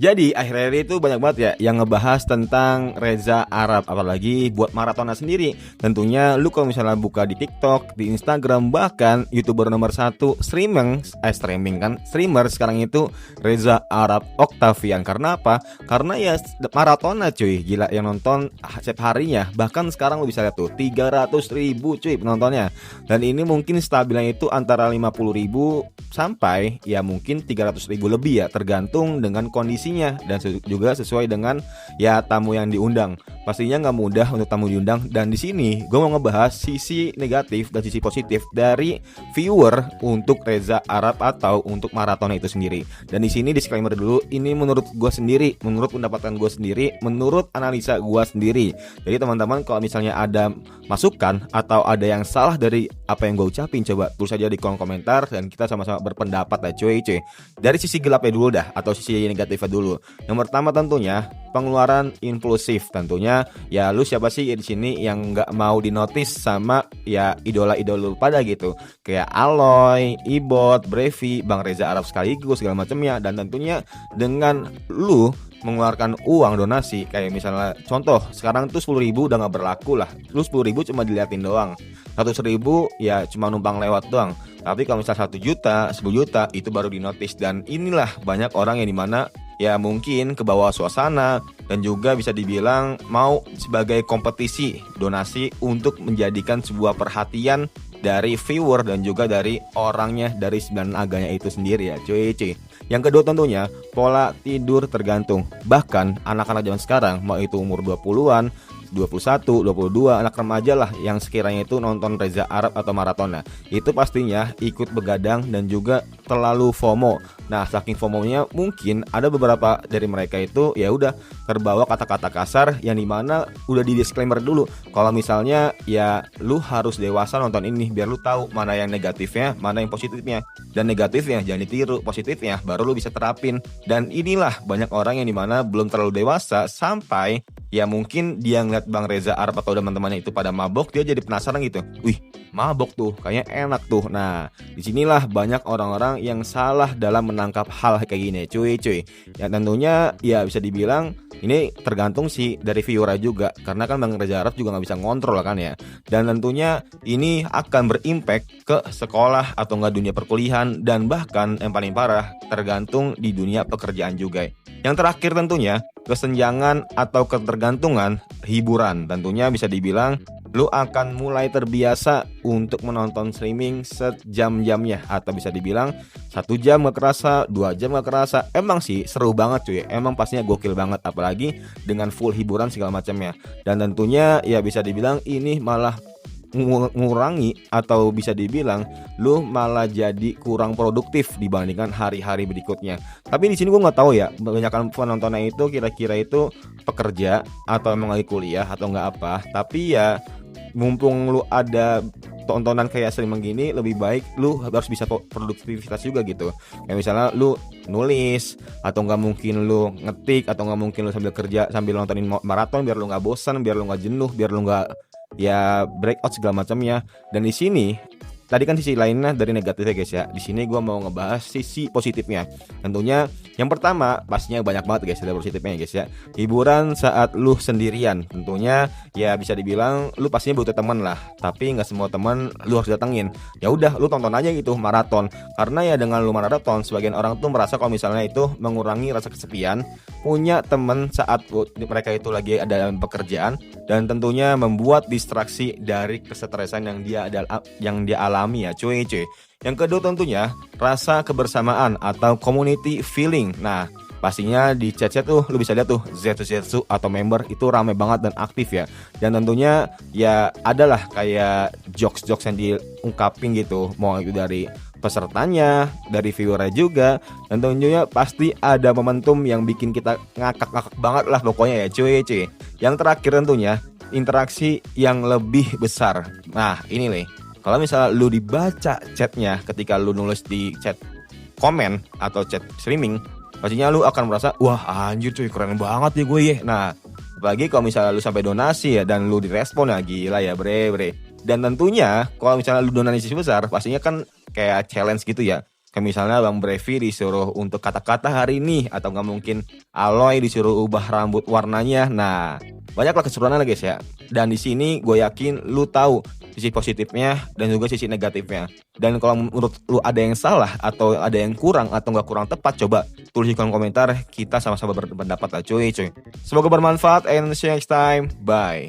Jadi akhir-akhir itu banyak banget ya yang ngebahas tentang Reza Arab, apalagi buat Maradona sendiri. Tentunya lu kalau misalnya buka di TikTok, di Instagram, bahkan YouTuber nomor satu streamer sekarang itu Reza Arab Octavian. Karena apa? Karena ya Maradona cuy, gila yang nonton setiap harinya. Bahkan sekarang lu bisa lihat tuh 300.000 cuy penontonnya. Dan ini mungkin stabilnya itu antara 50.000 sampai ya mungkin 300.000 lebih ya, tergantung dengan kondisi dan juga sesuai dengan ya tamu yang diundang. Pastinya nggak mudah untuk tamu diundang. Dan di sini gue mau ngebahas sisi negatif dan sisi positif dari viewer untuk Reza Arab atau untuk Maradona itu sendiri. Dan di sini disclaimer dulu, ini menurut gue sendiri, menurut pendapatan gue sendiri, menurut analisa gue sendiri. Jadi teman-teman kalau misalnya ada masukan atau ada yang salah dari apa yang gue ucapin, coba tulis aja di kolom komentar dan kita sama-sama berpendapat lah cuy. Dari sisi gelapnya dulu dah, atau sisi negatifnya dulu. Yang pertama tentunya pengeluaran impulsif. Tentunya ya lu siapa sih di sini yang nggak mau dinotis sama ya idola-idola lu pada gitu, kayak Aloy, Ibot, Brevi, Bang Reza Arab sekaligus segala macamnya. Dan tentunya dengan lu mengeluarkan uang donasi, kayak misalnya contoh sekarang tuh 10.000 udah nggak berlaku lah. Lu 10.000 cuma diliatin doang, 100.000 ya cuma numpang lewat doang. Tapi kalau misalnya 1 juta, 10 juta itu baru dinotis. Dan inilah banyak orang yang dimana ya mungkin ke bawah suasana dan juga bisa dibilang mau sebagai kompetisi donasi untuk menjadikan sebuah perhatian dari viewer dan juga dari orangnya, dari 9 aganya itu sendiri ya cuy. Yang kedua tentunya pola tidur tergantung. Bahkan anak-anak zaman sekarang mau itu umur 20-an, 21, 22, anak remaja lah yang sekiranya itu nonton Reza Arab atau Maradona, itu pastinya ikut begadang dan juga terlalu FOMO. Nah, saking FOMO-nya mungkin ada beberapa dari mereka itu ya udah terbawa kata-kata kasar yang dimana udah di disclaimer dulu. Kalau misalnya ya lu harus dewasa nonton ini biar lu tahu mana yang negatifnya, mana yang positifnya. Dan negatifnya jangan ditiru, positifnya baru lu bisa terapin. Dan inilah banyak orang yang dimana belum terlalu dewasa sampai ya mungkin dia ngeliat Bang Reza Arab atau teman-temannya itu pada mabok, dia jadi penasaran gitu. Wih, mabok tuh, kayaknya enak tuh. Nah, disinilah banyak orang-orang yang salah dalam menangkap hal kayak gini, cuy. Ya tentunya ya bisa dibilang ini tergantung sih dari viewer juga, karena kan Bang Reza Arab juga nggak bisa ngontrol kan ya. Dan tentunya ini akan berimpact ke sekolah atau nggak dunia perkuliahan, dan bahkan yang paling parah tergantung di dunia pekerjaan juga. Yang terakhir tentunya kesenjangan atau ketergantungan hiburan. Tentunya bisa dibilang lu akan mulai terbiasa untuk menonton streaming sejam-jamnya, atau bisa dibilang 1 jam gak kerasa, 2 jam gak kerasa. Emang sih seru banget cuy, emang pastinya gokil banget, apalagi dengan full hiburan segala macamnya. Dan tentunya ya bisa dibilang ini malah ngurangi atau bisa dibilang lu malah jadi kurang produktif dibandingkan hari-hari berikutnya. Tapi di sini gue nggak tahu ya, kebanyakan penontonnya itu kira-kira itu pekerja atau emang lagi kuliah atau nggak apa. Tapi ya mumpung lu ada tontonan kayak streaming gini, lebih baik lu harus bisa produktivitas juga gitu. Kayak misalnya lu nulis, atau nggak mungkin lu ngetik, atau nggak mungkin lu sambil kerja sambil nontonin maraton biar lu nggak bosan, biar lu nggak jenuh, biar lu nggak ya breakout segala macamnya. Dan di sini tadi kan sisi lainnya dari negatifnya guys ya. Di sini gue mau ngebahas sisi positifnya. Tentunya yang pertama pastinya banyak banget guys dari positifnya guys ya. Hiburan saat lu sendirian. Tentunya ya bisa dibilang lu pastinya butuh teman lah. Tapi nggak semua teman lu harus datengin. Ya udah lu tonton aja gitu maraton. Karena ya dengan lu maraton, sebagian orang tuh merasa kalau misalnya itu mengurangi rasa kesepian, punya teman saat mereka itu lagi ada dalam pekerjaan, dan tentunya membuat distraksi dari kesetresan yang dia alami ya cuy. Yang kedua tentunya rasa kebersamaan atau community feeling. Nah, pastinya di chat-chat tuh lu bisa lihat tuh Zetsu atau member itu rame banget dan aktif ya. Dan tentunya ya adalah kayak jokes-jokes yang diungkapin gitu, mau itu dari pesertanya, dari viewernya juga. Dan tentunya pasti ada momentum yang bikin kita ngakak-ngakak banget lah pokoknya ya cuy. Yang terakhir tentunya interaksi yang lebih besar. Nah ini nih, kalau misalnya lu dibaca chatnya ketika lu nulis di chat komen atau chat streaming, pastinya lu akan merasa wah anjir cuy keren banget nih gue ya. Nah apalagi kalau misalnya lu sampai donasi ya dan lu direspon ya, gila ya bre. Dan tentunya kalau misalnya lu donasi besar, pastinya kan kayak challenge gitu ya. Kayak misalnya Bang Brevi disuruh untuk kata-kata hari ini, atau nggak mungkin Aloy disuruh ubah rambut warnanya. Nah, banyaklah keseruannya guys ya. Dan di sini gue yakin lu tahu sisi positifnya dan juga sisi negatifnya. Dan kalau menurut lu ada yang salah atau ada yang kurang atau nggak kurang tepat, coba tulis di kolom komentar. Kita sama-sama berpendapat lah cuy. Semoga bermanfaat and see you next time. Bye.